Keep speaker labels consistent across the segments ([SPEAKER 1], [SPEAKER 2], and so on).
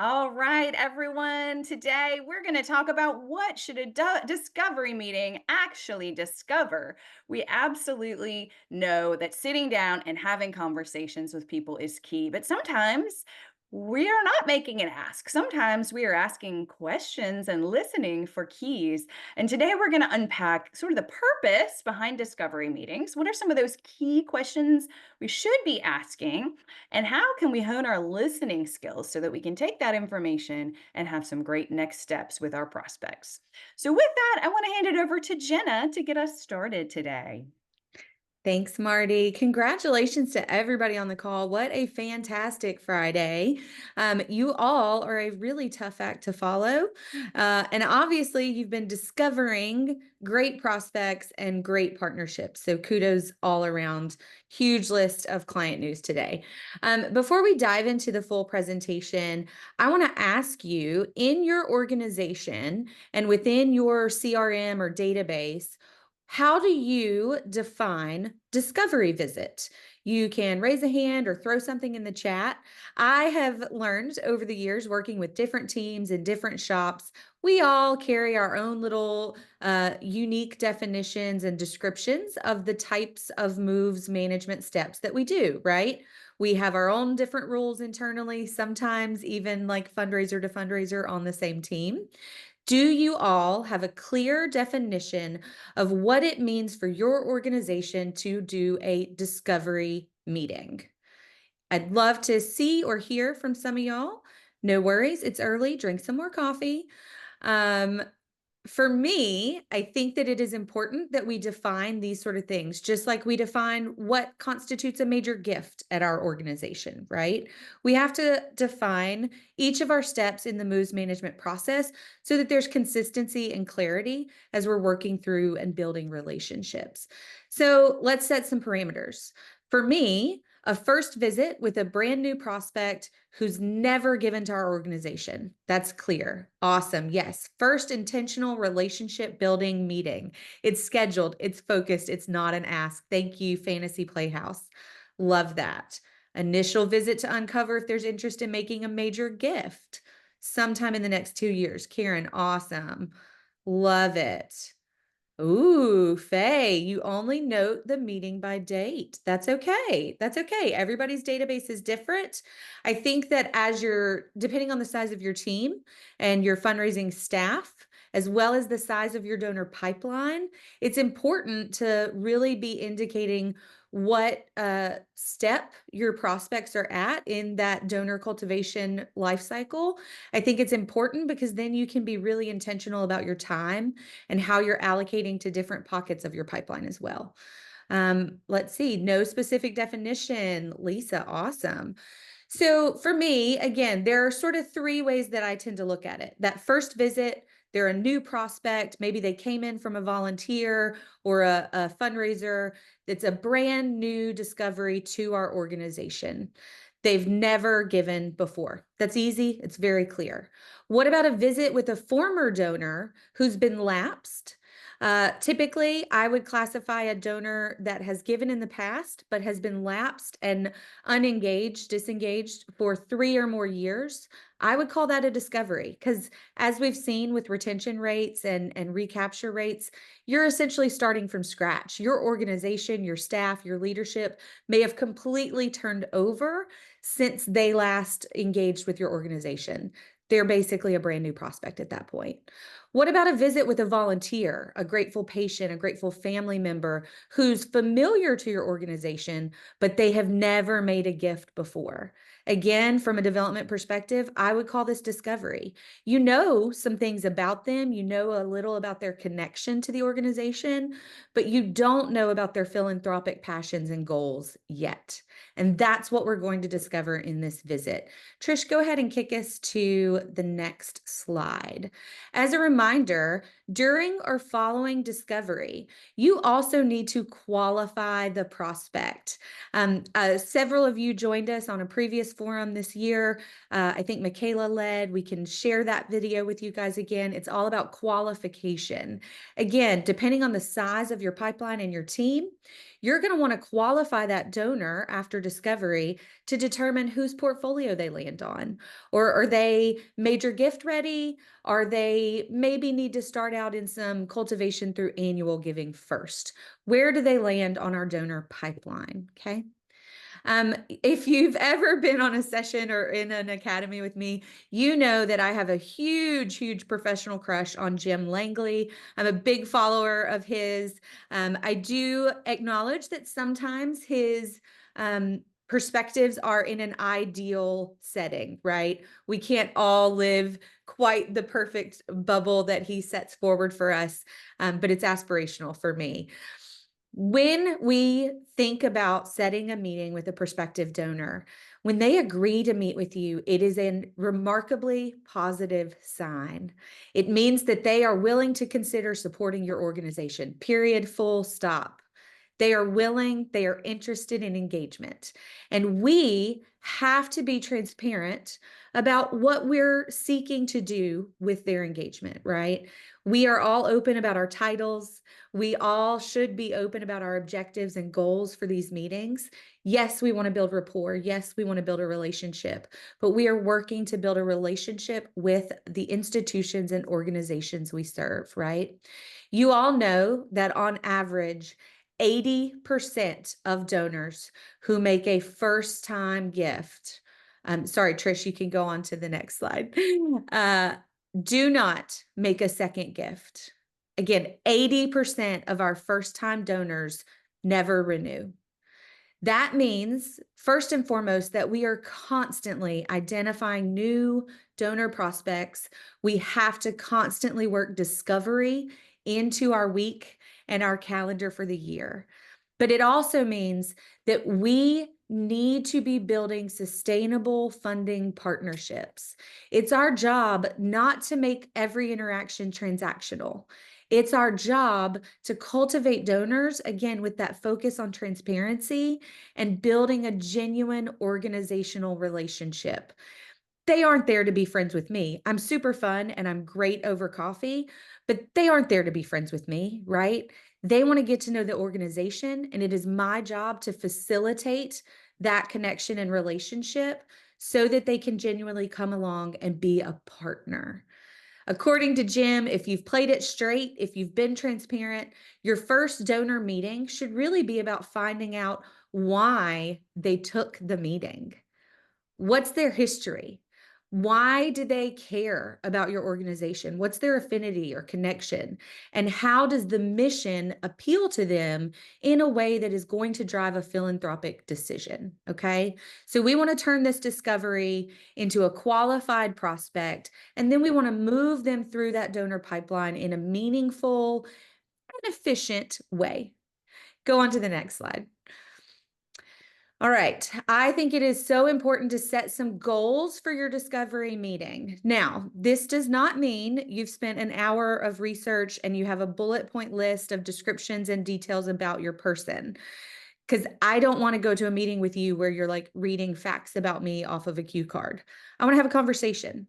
[SPEAKER 1] All right, everyone. Today we're going to talk about what should a discovery meeting actually discover. We absolutely know that sitting down and having conversations with people is key, but sometimes we are not making an ask. Sometimes we are asking questions and listening for keys. And today we're going to unpack sort of the purpose behind discovery meetings. What are some of those key questions we should be asking? And how can we hone our listening skills so that we can take that information and have some great next steps with our prospects? So, with that, I want to hand it over to Jenna to get us started today.
[SPEAKER 2] Thanks, Marty. Congratulations to everybody on the call. What a fantastic Friday. You all are a really tough act to follow. And obviously, you've been discovering great prospects and great partnerships. So, kudos all around. Huge list of client news today. Before we dive into the full presentation, I want to ask you in your organization and within your CRM or database, how do you define discovery visit? You can raise a hand or throw something in the chat. I have learned over the years working with different teams in different shops, we all carry our own little unique definitions and descriptions of the types of moves management steps that we do, right? We have our own different rules internally, sometimes even like fundraiser to fundraiser on the same team. Do you all have a clear definition of what it means for your organization to do a discovery meeting? I'd love to see or hear from some of y'all. No worries, it's early. Drink some more coffee. Um, for me, I think that it is important that we define these sort of things, just like we define what constitutes a major gift at our organization, right? We have to define each of our steps in the moves management process so that there's consistency and clarity as we're working through and building relationships. So let's set some parameters. For me, a first visit with a brand new prospect who's never given to our organization. That's clear. Awesome. Yes. First intentional relationship building meeting. It's scheduled, it's focused, it's not an ask. Thank you, Fantasy Playhouse. Love that. Initial visit to uncover if there's interest in making a major gift sometime in the next 2 years. Karen, awesome. Love it. Ooh, Faye, you only note the meeting by date. That's okay. That's okay. Everybody's database is different. I think that as you're, depending on the size of your team and your fundraising staff, as well as the size of your donor pipeline, it's important to really be indicating what step your prospects are at in that donor cultivation life cycle. I think it's important because then you can be really intentional about your time and how you're allocating to different pockets of your pipeline as well. Let's see, no specific definition. Lisa, awesome. So for me, again, there are sort of three ways that I tend to look at it. That first visit, they're a new prospect. Maybe they came in from a volunteer or a fundraiser. It's a brand new discovery to our organization. They've never given before. That's easy. It's very clear. What about a visit with a former donor who's been lapsed? Typically, I would classify a donor that has given in the past but has been lapsed and unengaged, disengaged for 3 or more years. I would call that a discovery because, as we've seen with retention rates and recapture rates, you're essentially starting from scratch. Your organization, your staff, your leadership may have completely turned over since they last engaged with your organization. They're basically a brand new prospect at that point. What about a visit with a volunteer, a grateful patient, a grateful family member who's familiar to your organization, but they have never made a gift before? Again, from a development perspective, I would call this discovery. You know some things about them, you know a little about their connection to the organization, but you don't know about their philanthropic passions and goals yet. And that's what we're going to discover in this visit. Trish, go ahead and kick us to the next slide. As a reminder, during or following discovery, you also need to qualify the prospect. Several of you joined us on a previous forum this year. I think Michaela led. We can share that video with you guys again. It's all about qualification. Again, depending on the size of your pipeline and your team, you're going to want to qualify that donor after discovery to determine whose portfolio they land on. Or are they major gift ready? Are they maybe need to start out in some cultivation through annual giving first? Where do they land on our donor pipeline? Okay. If you've ever been on a session or in an academy with me, you know that I have a huge, huge professional crush on Jim Langley. I'm a big follower of his. I do acknowledge that sometimes his perspectives are in an ideal setting, right? We can't all live quite the perfect bubble that he sets forward for us, but it's aspirational for me. When we think about setting a meeting with a prospective donor, when they agree to meet with you, it is a remarkably positive sign. It means that they are willing to consider supporting your organization, period, full stop. They are willing, they are interested in engagement. And we have to be transparent about what we're seeking to do with their engagement, right? We are all open about our titles. We all should be open about our objectives and goals for these meetings. Yes, we want to build rapport. Yes, we want to build a relationship, but we are working to build a relationship with the institutions and organizations we serve, right? You all know that on average, 80% of donors who make a first time gift, sorry, Trish, you can go on to the next slide, uh, do not make a second gift. Again, 80% of our first time donors never renew. That means, first and foremost, that we are constantly identifying new donor prospects. We have to constantly work discovery into our week and our calendar for the year. But it also means that we need to be building sustainable funding partnerships. It's our job not to make every interaction transactional. It's our job to cultivate donors, again, with that focus on transparency and building a genuine organizational relationship. They aren't there to be friends with me. I'm super fun and I'm great over coffee, but they aren't there to be friends with me, right? They want to get to know the organization, and it is my job to facilitate that connection and relationship so that they can genuinely come along and be a partner. According to Jim, if you've played it straight, if you've been transparent, your first donor meeting should really be about finding out why they took the meeting. What's their history? Why do they care about your organization? What's their affinity or connection? And how does the mission appeal to them in a way that is going to drive a philanthropic decision? Okay. So we want to turn this discovery into a qualified prospect, and then we want to move them through that donor pipeline in a meaningful and efficient way. Go on to the next slide. All right. I think it is so important to set some goals for your discovery meeting. Now, this does not mean you've spent an hour of research and you have a bullet point list of descriptions and details about your person. Because I don't want to go to a meeting with you where you're like reading facts about me off of a cue card. I want to have a conversation.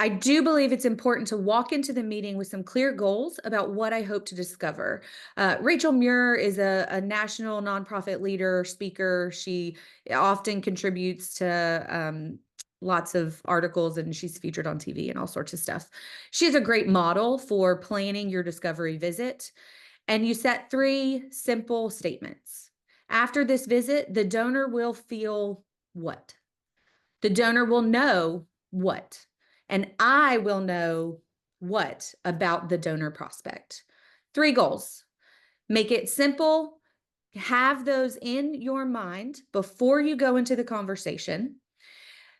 [SPEAKER 2] I do believe it's important to walk into the meeting with some clear goals about what I hope to discover. Rachel Muir is a national nonprofit leader, speaker. She often contributes to lots of articles, and she's featured on TV and all sorts of stuff. She's a great model for planning your discovery visit. And you set 3 simple statements. After this visit, the donor will feel what? The donor will know what, and I will know what about the donor prospect. 3 goals. Make it simple. Have those in your mind before you go into the conversation.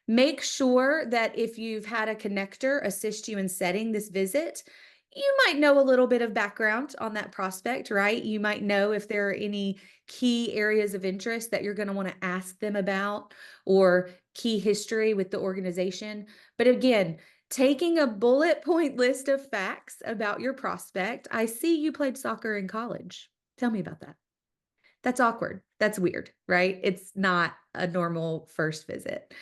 [SPEAKER 2] Make sure that if you've had a connector assist you in setting this visit, you might know a little bit of background on that prospect, right? You might know if there are any key areas of interest that you're going to want to ask them about, or key history with the organization. But again, taking a bullet point list of facts about your prospect. I see you played soccer in college. Tell me about that. That's awkward. That's weird, right? It's not a normal first visit.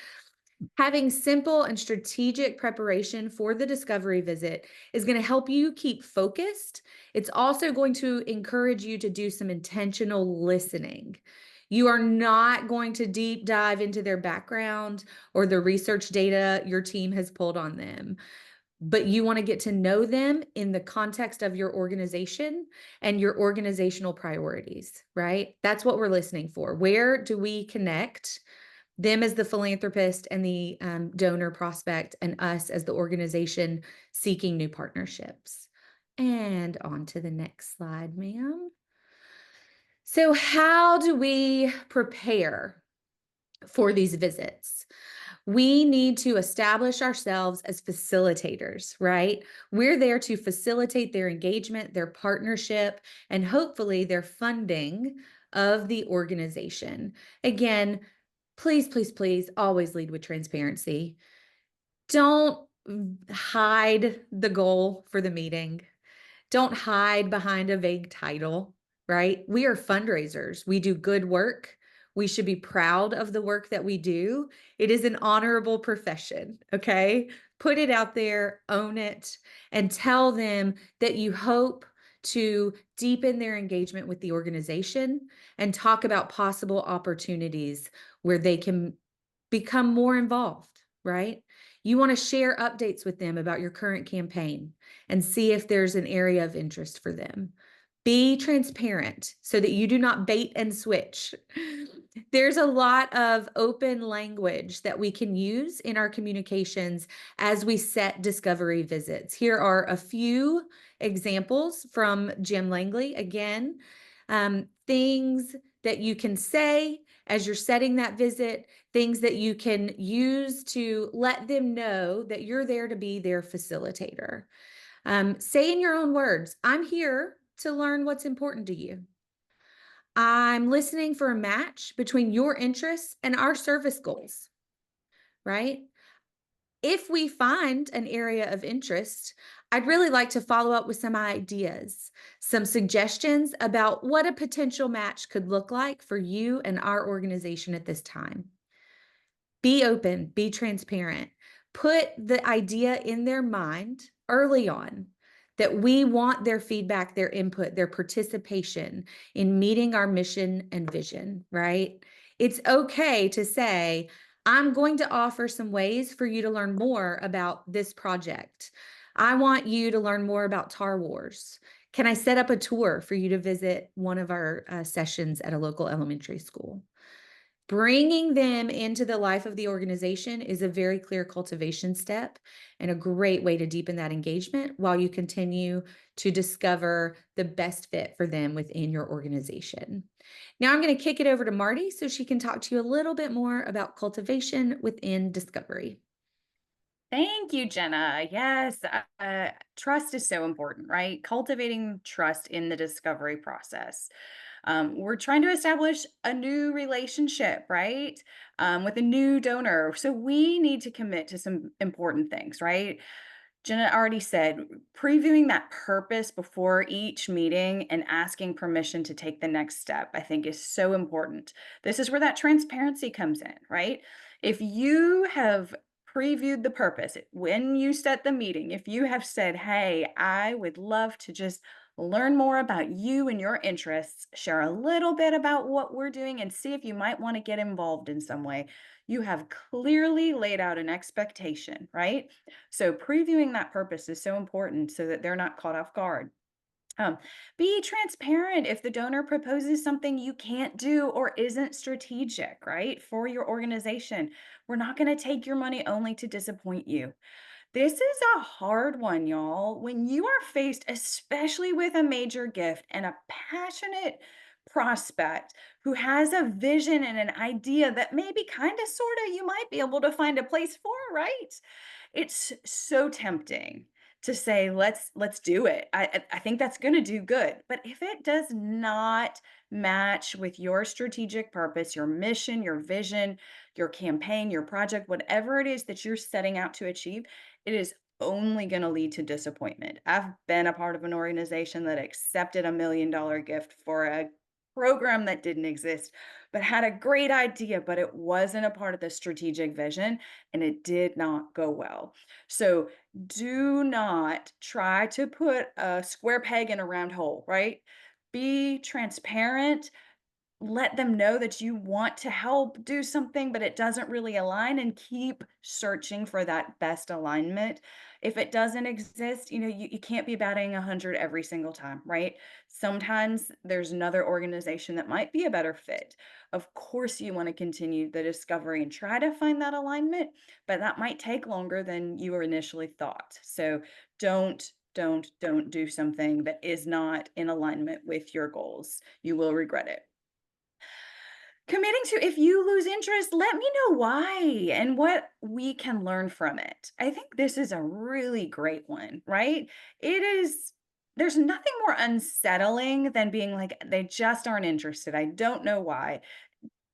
[SPEAKER 2] Having simple and strategic preparation for the discovery visit is going to help you keep focused. It's also going to encourage you to do some intentional listening. You are not going to deep dive into their background or the research data your team has pulled on them, but you want to get to know them in the context of your organization and your organizational priorities, right? That's what we're listening for. Where do we connect? Them as the philanthropist and the donor prospect, and us as the organization seeking new partnerships. And on to the next slide, ma'am. So, how do we prepare for these visits? We need to establish ourselves as facilitators, right? We're there to facilitate their engagement, their partnership, and hopefully their funding of the organization. Again, please, please, please always lead with transparency. Don't hide the goal for the meeting. Don't hide behind a vague title, right? We are fundraisers. We do good work. We should be proud of the work that we do. It is an honorable profession, okay? Put it out there, own it, and tell them that you hope to deepen their engagement with the organization and talk about possible opportunities where they can become more involved, right? You want to share updates with them about your current campaign and see if there's an area of interest for them. Be transparent so that you do not bait and switch. There's a lot of open language that we can use in our communications as we set discovery visits. Here are a few examples from Jim Langley. Again, things that you can say as you're setting that visit, things that you can use to let them know that you're there to be their facilitator. Say in your own words, I'm here to learn what's important to you. I'm listening for a match between your interests and our service goals, right? If we find an area of interest, I'd really like to follow up with some ideas, some suggestions about what a potential match could look like for you and our organization at this time. Be open, be transparent. Put the idea in their mind early on that we want their feedback, their input, their participation in meeting our mission and vision, right? It's okay to say, I'm going to offer some ways for you to learn more about this project. I want you to learn more about Tar Wars. Can I set up a tour for you to visit one of our sessions at a local elementary school? Bringing them into the life of the organization is a very clear cultivation step and a great way to deepen that engagement while you continue to discover the best fit for them within your organization. Now, I'm going to kick it over to Marty so she can talk to you a little bit more about cultivation within discovery.
[SPEAKER 1] Thank you, Jenna. Yes, trust is so important, right? Cultivating trust in the discovery process. We're trying to establish a new relationship, right? With a new donor. So we need to commit to some important things, right? Jenna already said previewing that purpose before each meeting and asking permission to take the next step, I think is so important. This is where that transparency comes in, right? If you have previewed the purpose, when you set the meeting, if you have said, hey, I would love to just learn more about you and your interests, share a little bit about what we're doing, and see if you might want to get involved in some way, you have clearly laid out an expectation, right? So previewing that purpose is so important so that they're not caught off guard. Um, be transparent if the donor proposes something you can't do or isn't strategic, right, for your organization. We're not going to take your money only to disappoint you. This is a hard one, y'all. When you are faced, especially with a major gift and a passionate prospect who has a vision and an idea that maybe kind of sort of you might be able to find a place for, right? It's so tempting to say, let's do it. I think that's going to do good. But if it does not match with your strategic purpose, your mission, your vision, your campaign, your project, whatever it is that you're setting out to achieve, it is only going to lead to disappointment. I've been a part of an organization that accepted $1 million gift for a program that didn't exist, but had a great idea, but it wasn't a part of the strategic vision and it did not go well. So do not try to put a square peg in a round hole, right? Be transparent, let them know that you want to help do something, but it doesn't really align, and keep searching for that best alignment. If it doesn't exist, you can't be batting 100 every single time, right? Sometimes there's another organization that might be a better fit. Of course, you want to continue the discovery and try to find that alignment, but that might take longer than you initially thought. So don't do something that is not in alignment with your goals. You will regret it. Committing to, if you lose interest, let me know why and what we can learn from it. I think this is a really great one, right? It is, there's nothing more unsettling than being like, they just aren't interested. I don't know why.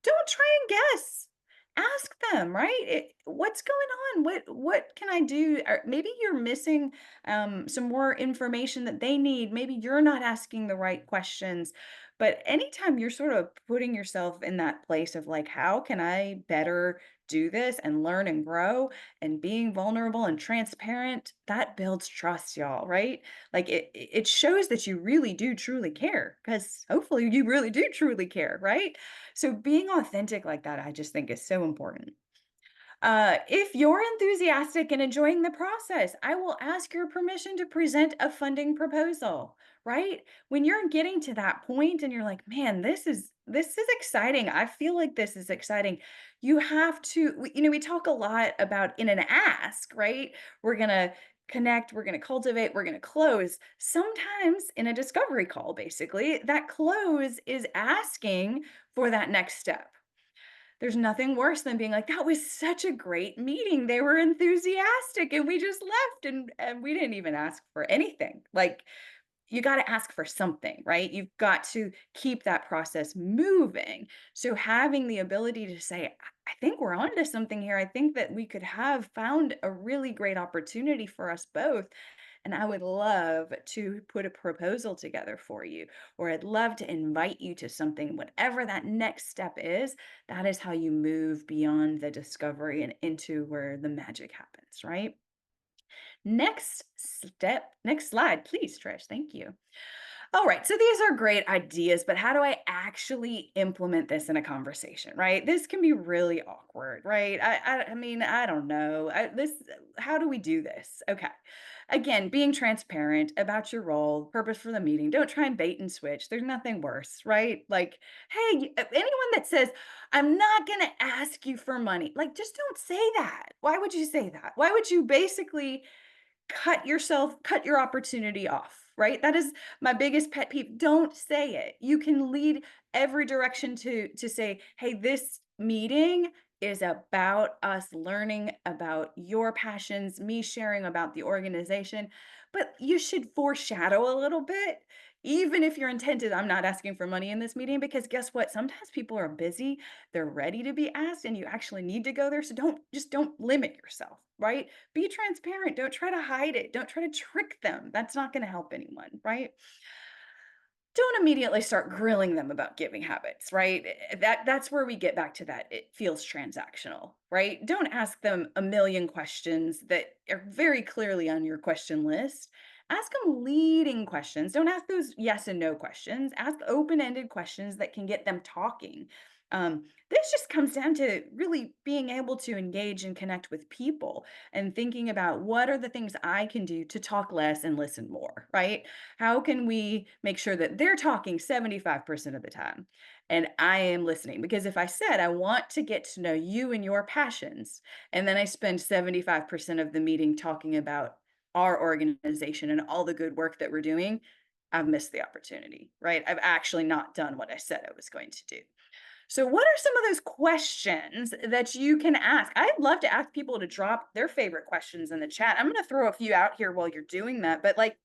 [SPEAKER 1] Don't try and guess. Ask them, right? What's going on? What can I do? Or maybe you're missing some more information that they need. Maybe you're not asking the right questions. But anytime you're sort of putting yourself in that place of like, how can I better do this and learn and grow, and being vulnerable and transparent, that builds trust, y'all, right? Like it shows that you really do truly care, because hopefully you really do truly care, right? So being authentic like that, I just think is so important. If you're enthusiastic and enjoying the process, I will ask your permission to present a funding proposal, right? When you're getting to that point and you're like, man, this is exciting. I feel like this is exciting. You have to, we talk a lot about in an ask, right? We're gonna connect, we're gonna cultivate, we're gonna close. Sometimes in a discovery call, basically, that close is asking for that next step. There's nothing worse than being like, "That was such a great meeting. They were enthusiastic and we just left and we didn't even ask for anything." Like, you gotta ask for something, right? You've got to keep that process moving. So having the ability to say, I think we're onto something here. I think that we could have found a really great opportunity for us both. And I would love to put a proposal together for you, or I'd love to invite you to something, whatever that next step is. That is how you move beyond the discovery and into where the magic happens, right? Next slide, please, Trish. Thank you. All right, so these are great ideas, but how do I actually implement this in a conversation, right? This can be really awkward, right? I mean, I don't know. How do we do this? Okay. Again, being transparent about your role, purpose for the meeting. Don't try and bait and switch. There's nothing worse, right? Like, hey, anyone that says, I'm not going to ask you for money, like, just don't say that. Why would you say that? Why would you basically cut your opportunity off, right? That is my biggest pet peeve. Don't say it. You can lead every direction to say, "Hey, this meeting is about us learning about your passions, me sharing about the organization." But you should foreshadow a little bit, even if your intent is, I'm not asking for money in this meeting, because guess what? Sometimes people are busy, they're ready to be asked, and you actually need to go there. So don't limit yourself, right? Be transparent. Don't try to hide it. Don't try to trick them. That's not going to help anyone, right? Don't immediately start grilling them about giving habits, right? That's where we get back to that. It feels transactional, right? Don't ask them a million questions that are very clearly on your question list. Ask them leading questions. Don't ask those yes and no questions. Ask open-ended questions that can get them talking. This just comes down to really being able to engage and connect with people, and thinking about what are the things I can do to talk less and listen more, right? How can we make sure that they're talking 75% of the time and I am listening? Because if I said, I want to get to know you and your passions, and then I spend 75% of the meeting talking about our organization and all the good work that we're doing, I've missed the opportunity, right? I've actually not done what I said I was going to do. So, what are some of those questions that you can ask? I'd love to ask people to drop their favorite questions in the chat. I'm going to throw a few out here while you're doing that. But, like,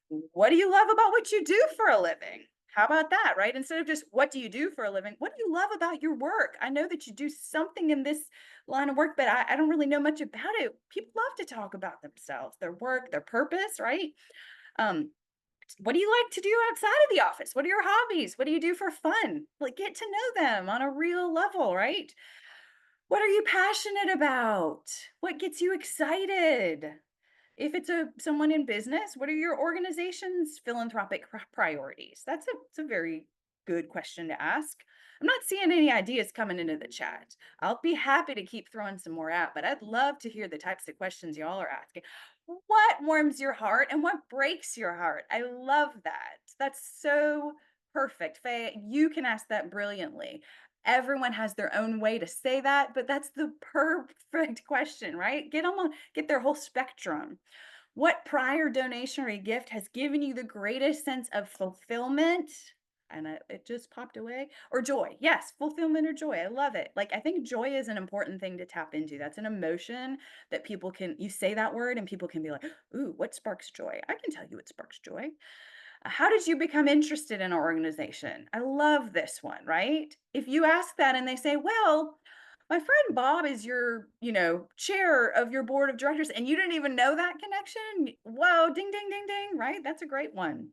[SPEAKER 1] what do you love about what you do for a living? How about that, right? Instead of just what do you do for a living, what do you love about your work? I know that you do something in this line of work, but I don't really know much about it. People love to talk about themselves, their work, their purpose, right? Um, What do you like to do outside of the office? What are your hobbies? What do you do for fun? Like, get to know them on a real level, right? What are you passionate about? What gets you excited? If it's someone in business, what are your organization's philanthropic priorities? It's a very good question to ask. I'm not seeing any ideas coming into the chat. I'll be happy to keep throwing some more out, but I'd love to hear the types of questions y'all are asking. What warms your heart and what breaks your heart? I love that. That's so perfect. Faye, you can ask that brilliantly. Everyone has their own way to say that, but that's the perfect question, right? Get their whole spectrum. What prior donation or gift has given you the greatest sense of fulfillment? And it just popped away. Or joy. Yes, fulfillment or joy. I love it. Like, I think joy is an important thing to tap into. That's an emotion that you say that word and people can be like, ooh, what sparks joy? I can tell you what sparks joy. How did you become interested in our organization? I love this one, right? If you ask that and they say, well, my friend Bob is your, chair of your board of directors, and you didn't even know that connection. Whoa, ding, ding, ding, ding, right? That's a great one.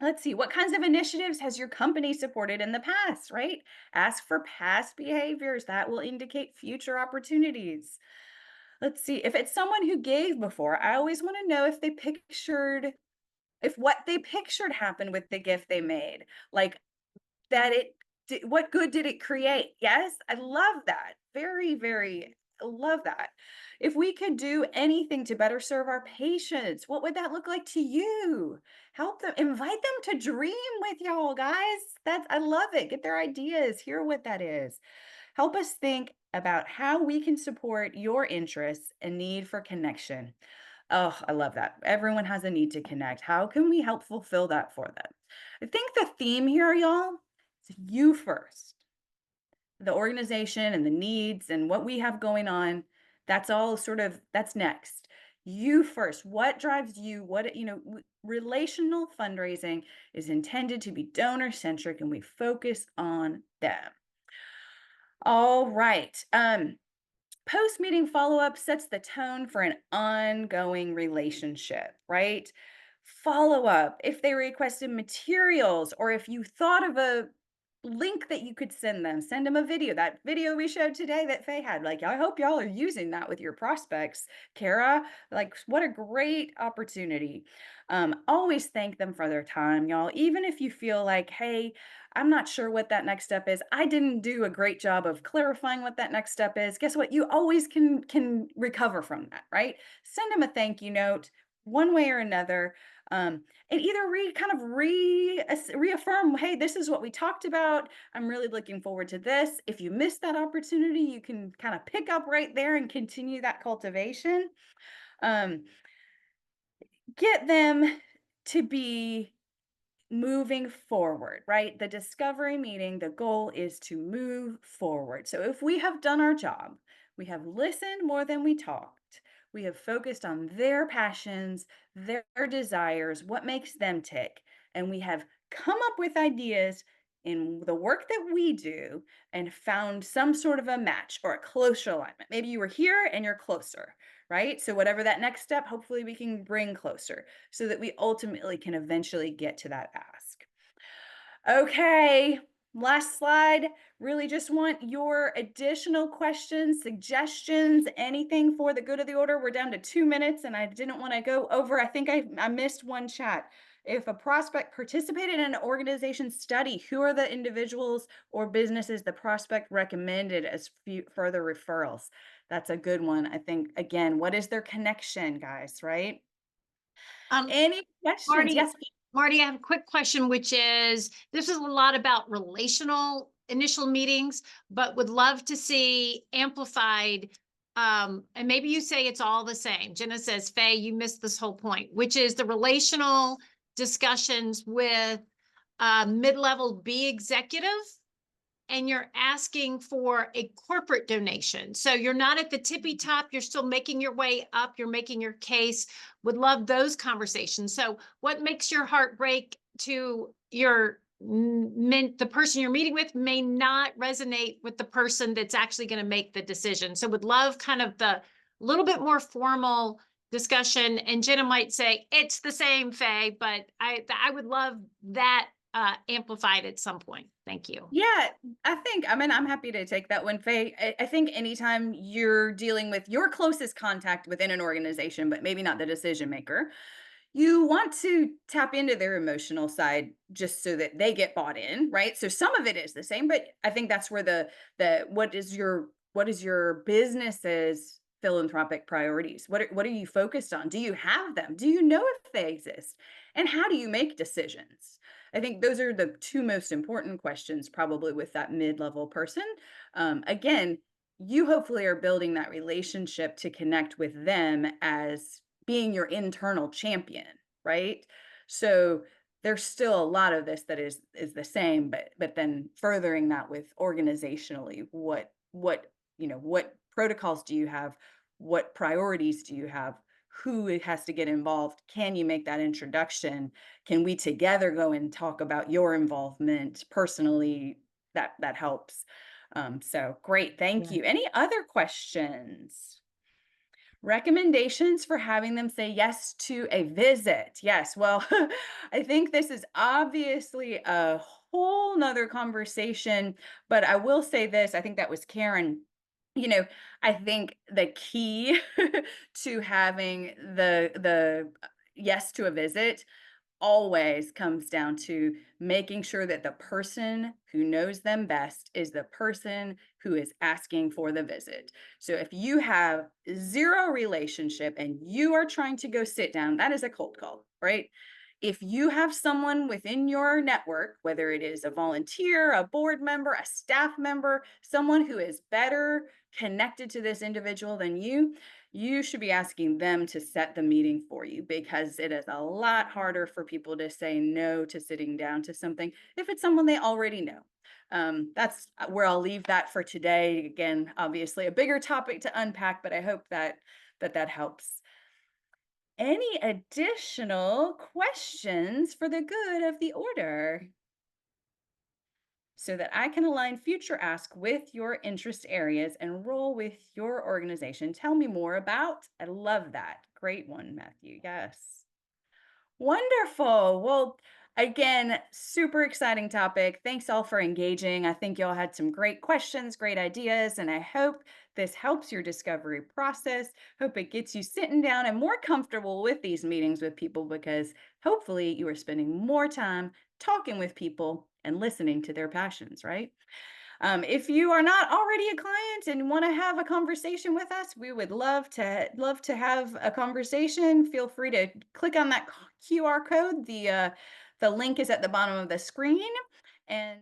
[SPEAKER 1] Let's see, what kinds of initiatives has your company supported in the past, right? Ask for past behaviors that will indicate future opportunities. Let's see, if it's someone who gave before, I always want to know if what they pictured happened with the gift they made. Like, that it what good did it create? Yes, I love that. Very, very love that. If we could do anything to better serve our patients, what would that look like to you? Help them, invite them to dream with y'all, guys. I love it. Get their ideas, hear what that is. Help us think about how we can support your interests and need for connection. Oh, I love that. Everyone has a need to connect. How can we help fulfill that for them? I think the theme here, y'all, is you first. The organization and the needs and what we have going on, that's next. You first. What drives you? Relational fundraising is intended to be donor centric and we focus on them. All right. Post meeting follow up sets the tone for an ongoing relationship, right? Follow up if they requested materials or if you thought of a link that you could send them a video. That video we showed today that Faye had, like, I hope y'all are using that with your prospects, Kara. Like, what a great opportunity. Always thank them for their time, y'all. Even if you feel like, hey, I'm not sure what that next step is. I didn't do a great job of clarifying what that next step is. Guess what? You always can recover from that, right? Send them a thank you note one way or another. And either reaffirm, hey, this is what we talked about. I'm really looking forward to this. If you missed that opportunity, you can kind of pick up right there and continue that cultivation. Um, get them to be moving forward, right? The discovery meeting, the goal is to move forward. So if we have done our job, we have listened more than we talked, we have focused on their passions, their desires, what makes them tick, and we have come up with ideas in the work that we do and found some sort of a match or a closer alignment. Maybe you were here and you're closer, right? So whatever that next step, hopefully we can bring closer so that we ultimately can eventually get to that ask. Okay, last slide. Really just want your additional questions, suggestions, anything for the good of the order. We're down to 2 minutes and I didn't want to go over. I think I missed one chat. If a prospect participated in an organization study, who are the individuals or businesses the prospect recommended as further referrals? That's a good one. I think, again, what is their connection, guys, right?
[SPEAKER 3] Um,
[SPEAKER 1] Any questions?
[SPEAKER 3] Marty,
[SPEAKER 1] Yes.
[SPEAKER 3] Marty, I have a quick question, which is this is a lot about relational initial meetings, but would love to see amplified. And maybe you say it's all the same. Jenna says, Faye, you missed this whole point, which is the relational discussions with mid-level B executive and you're asking for a corporate donation. So you're not at the tippy top, you're still making your way up, you're making your case. Would love those conversations. So what makes your heart break to the person you're meeting with may not resonate with the person that's actually going to make the decision. So would love kind of the little bit more formal discussion, and Jenna might say it's the same, Faye, but I would love that amplified at some point. Thank you.
[SPEAKER 1] Yeah, I mean, I'm happy to take that one, Faye. I think anytime you're dealing with your closest contact within an organization, but maybe not the decision maker, you want to tap into their emotional side just so that they get bought in, right? So some of it is the same, but I think that's where the what is your business's philanthropic priorities? What are you focused on? Do you have them? Do you know if they exist? And how do you make decisions? I think those are the two most important questions, probably with that mid-level person. Again, you hopefully are building that relationship to connect with them as being your internal champion, right? So there's still a lot of this that is the same, but then furthering that with organizationally, what protocols do you have? What priorities do you have? Who has to get involved? Can you make that introduction? Can we together go and talk about your involvement personally? That helps. So great, thank
[SPEAKER 2] Yeah.
[SPEAKER 1] you. Any other questions? Recommendations for having them say yes to a visit. Yes, well, I think this is obviously a whole nother conversation, but I will say this. I think that was Karen. You know, I think the key to having the yes to a visit always comes down to making sure that the person who knows them best is the person who is asking for the visit. So if you have zero relationship and you are trying to go sit down, that is a cold call, right? If you have someone within your network, whether it is a volunteer, a board member, a staff member, someone who is better connected to this individual than you should be asking them to set the meeting for you because it is a lot harder for people to say no to sitting down to something if it's someone they already know. That's where I'll leave that for today. Again, obviously a bigger topic to unpack, but I hope that helps. Any additional questions for the good of the order so that I can align future ask with your interest areas and roll with your organization? Tell me more about. I love that. Great one, Matthew. Yes. Wonderful. Well, again, super exciting topic. Thanks all for engaging. I think y'all had some great questions, great ideas, and I hope this helps your discovery process. Hope it gets you sitting down and more comfortable with these meetings with people because hopefully you are spending more time talking with people and listening to their passions, right? If you are not already a client and want to have a conversation with us, we would love to have a conversation. Feel free to click on that QR code. The link is at the bottom of the screen, and